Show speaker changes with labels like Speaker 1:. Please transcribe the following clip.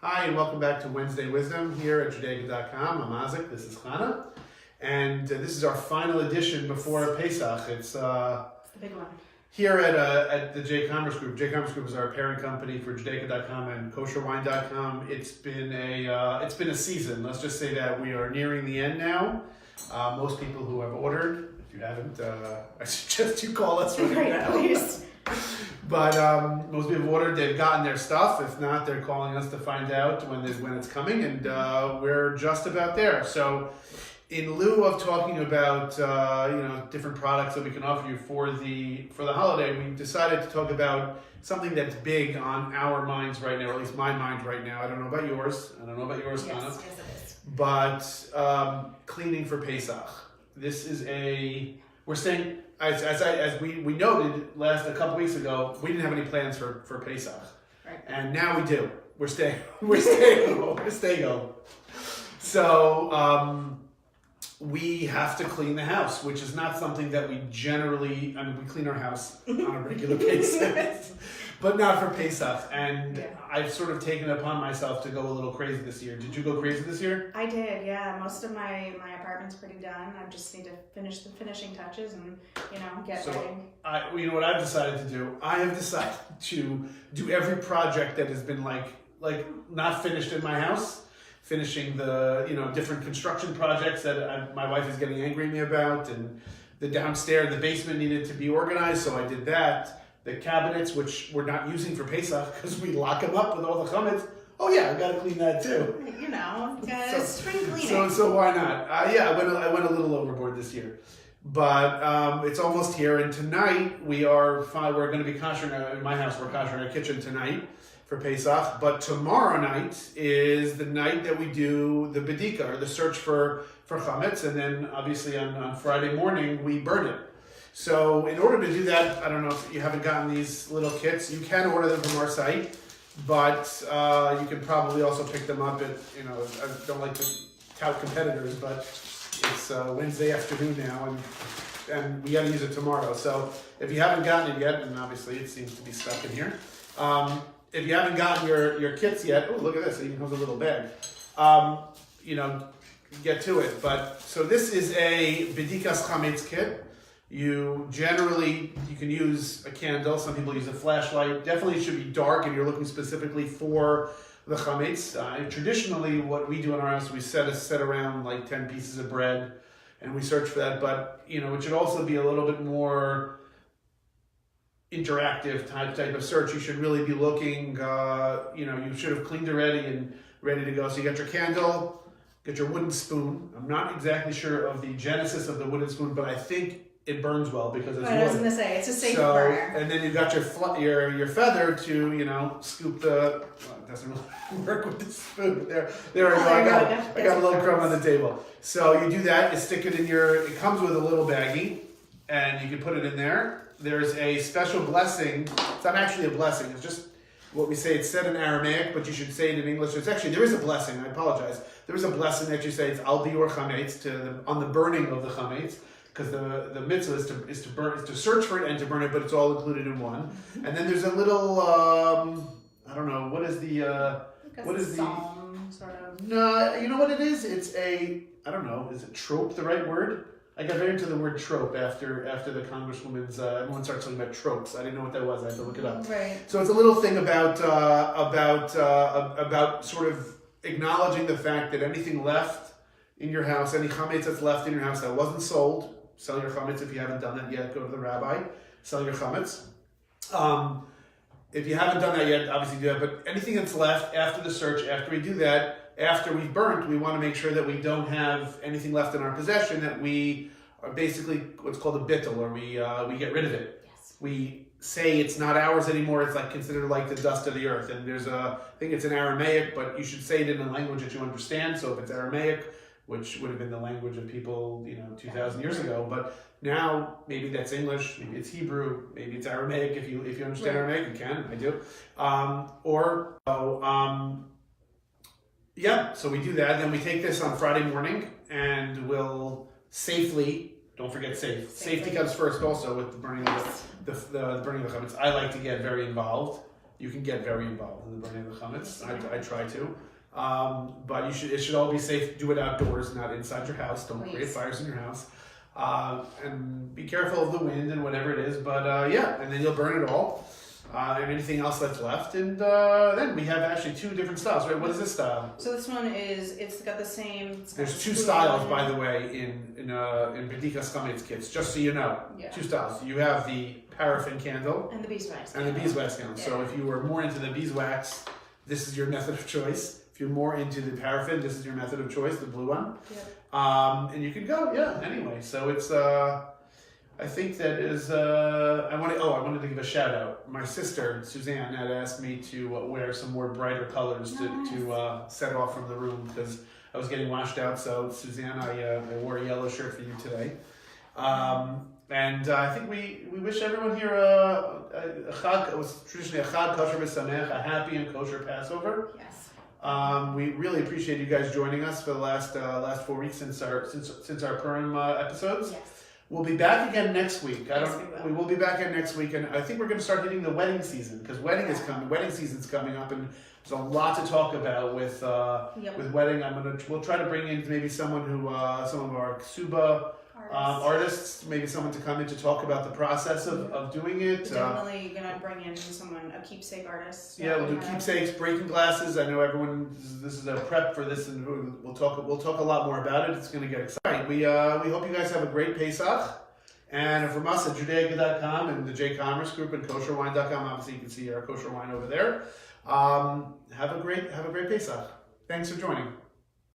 Speaker 1: Hi, and welcome back to Wednesday Wisdom here at Judaica.com. I'm Isaac, this is Chana, and this is our final edition before Pesach. It's
Speaker 2: the big one.
Speaker 1: Here at the J-Commerce Group. J-Commerce Group is our parent company for Judaica.com and KosherWine.com. It's been a season. Let's just say that we are nearing the end now. Most people who have ordered, if you haven't, I suggest you call us right now.
Speaker 2: Please.
Speaker 1: But most people have ordered, they've gotten their stuff. If not, they're calling us to find out when it's coming, and we're just about there. So in lieu of talking about different products that we can offer you for the holiday, we decided to talk about something that's big on our minds right now, or at least my mind right now. I don't know about yours.
Speaker 2: Yes,
Speaker 1: Hannah.
Speaker 2: yes it is.
Speaker 1: But cleaning for Pesach. This is we're saying, as we noted a couple weeks ago, we didn't have any plans for Pesach.
Speaker 2: Right.
Speaker 1: And now we do. We're staying home. So we have to clean the house, which is not something that we generally, we clean our house on a regular basis, but not for Pesach. And I've sort of taken it upon myself to go a little crazy this year. Did you go crazy this year?
Speaker 2: I did, yeah. Most of my apartment's pretty done. I just need to finish the finishing touches and, get ready.
Speaker 1: What I've decided to do? I have decided to do every project that has been like not finished in my house. Finishing the different construction projects that my wife is getting angry at me about, and the downstairs, the basement needed to be organized, so I did that. The cabinets, which we're not using for Pesach because we lock them up with all the chametz. Oh yeah, I got to clean that too.
Speaker 2: Spring cleaning.
Speaker 1: So why not? I went a little overboard this year, but it's almost here. And tonight we're going to be koshering in my house. We're koshering our kitchen tonight for Pesach, but tomorrow night is the night that we do the Bedikat, or the search for Chametz, and then obviously on Friday morning we burn it. So in order to do that, I don't know if you haven't gotten these little kits, you can order them from our site, but you can probably also pick them up at, I don't like to tout competitors, but it's Wednesday afternoon now, and we got to use it tomorrow. So if you haven't gotten it yet, and obviously it seems to be stuck in here, if you haven't gotten your kits yet, oh, look at this, it even has a little bag. Get to it. But so this is a Bedikat Chametz kit. You can use a candle. Some people use a flashlight. Definitely should be dark if you're looking specifically for the Chametz. Traditionally, what we do in our house, we set around like 10 pieces of bread, and we search for that. But it should also be a little bit more interactive type of search. You should really be looking, you should have cleaned already and ready to go. So you got your candle, get your wooden spoon. I'm not exactly sure of the genesis of the wooden spoon, but I think it burns well because it's wood.
Speaker 2: I was going to say, it's a safe burner.
Speaker 1: And then you've got your feather to, scoop the, it doesn't really work with the spoon. There we go. I got a little crumb on the table. So you do that, you stick it in it comes with a little baggie, and you can put it in there. There's a special blessing. It's not actually a blessing. It's just what we say. It's said in Aramaic, but you should say it in English. There is a blessing. I apologize. There is a blessing that you say. It's al biur chametz, on the burning of the chametz, because the mitzvah is to search for it and to burn it, but it's all included in one. And then there's a little I don't know what is
Speaker 2: psalm, sort of.
Speaker 1: No, you know what it is? It's I don't know. Is it trope the right word? I got very into the word trope after the Congresswoman's. Everyone started talking about tropes. I didn't know what that was. I had to look it up.
Speaker 2: Right.
Speaker 1: So it's a little thing about sort of acknowledging the fact that anything left in your house, any chametz that's left in your house that wasn't sold, sell your chametz. If you haven't done that yet, go to the rabbi, sell your chametz. If you haven't done that yet, obviously do that. But anything that's left after the search, after we do that. After we've burnt, we want to make sure that we don't have anything left in our possession, that we are basically what's called a bittul, or we get rid of it.
Speaker 2: Yes.
Speaker 1: We say it's not ours anymore. It's like considered like the dust of the earth. And I think it's in Aramaic, but you should say it in a language that you understand. So if it's Aramaic, which would have been the language of people, 2,000 years ago, but now maybe that's English, maybe it's Hebrew, maybe it's Aramaic. If you understand Aramaic, you can. I do. So we do that. Then we take this on Friday morning, and we'll safely. Don't forget safety comes first. Also with the burning of the burning of the chametz. I like to get very involved. you can get very involved in the burning of the chametz. I try to. But it should all be safe. Do it outdoors, not inside your house. Don't create fires in your house. And be careful of the wind and whatever it is. But and then you'll burn it all. And anything else that's left. And then we have actually 2 different styles, right? What is this style?
Speaker 2: So this one it's got the same.
Speaker 1: There's 2 styles, by the way, in Bedikat's Chametz kits, just so you know.
Speaker 2: Yeah.
Speaker 1: 2 styles. You have the paraffin candle.
Speaker 2: And the beeswax.
Speaker 1: And the beeswax candle.
Speaker 2: Yeah.
Speaker 1: So if you were more into the beeswax, this is your method of choice. If you're more into the paraffin, this is your method of choice, the blue one.
Speaker 2: Yeah.
Speaker 1: And you can go, anyway. So it's, I think that is, I wanted to give a shout out. My sister, Suzanne, had asked me to wear some more brighter colors to set off from the room because I was getting washed out. So Suzanne, I wore a yellow shirt for you today. And I think we wish everyone here a Chag, it was traditionally a Chag kosher v'samech, a happy and kosher Passover.
Speaker 2: Yes.
Speaker 1: We really appreciate you guys joining us for the last 4 weeks since our Purim episodes.
Speaker 2: Yes.
Speaker 1: We'll be back again next week.
Speaker 2: We
Speaker 1: We will be back again next week, and I think we're going to start hitting the wedding season because wedding season's coming up, and there's a lot to talk about with wedding. We'll try to bring in maybe someone who some of our ksuba artists, maybe someone to come in to talk about the process of doing it.
Speaker 2: We're definitely gonna bring in a keepsake artist.
Speaker 1: Yeah, we'll do keepsakes, breaking glasses. I know everyone. This is a prep for this, and we'll talk a lot more about it. It's going to get exciting. We hope you guys have a great Pesach, and from us at Judaica.com and the J Commerce Group and KosherWine.com. Obviously, you can see our kosher wine over there. Have a great Pesach. Thanks for joining.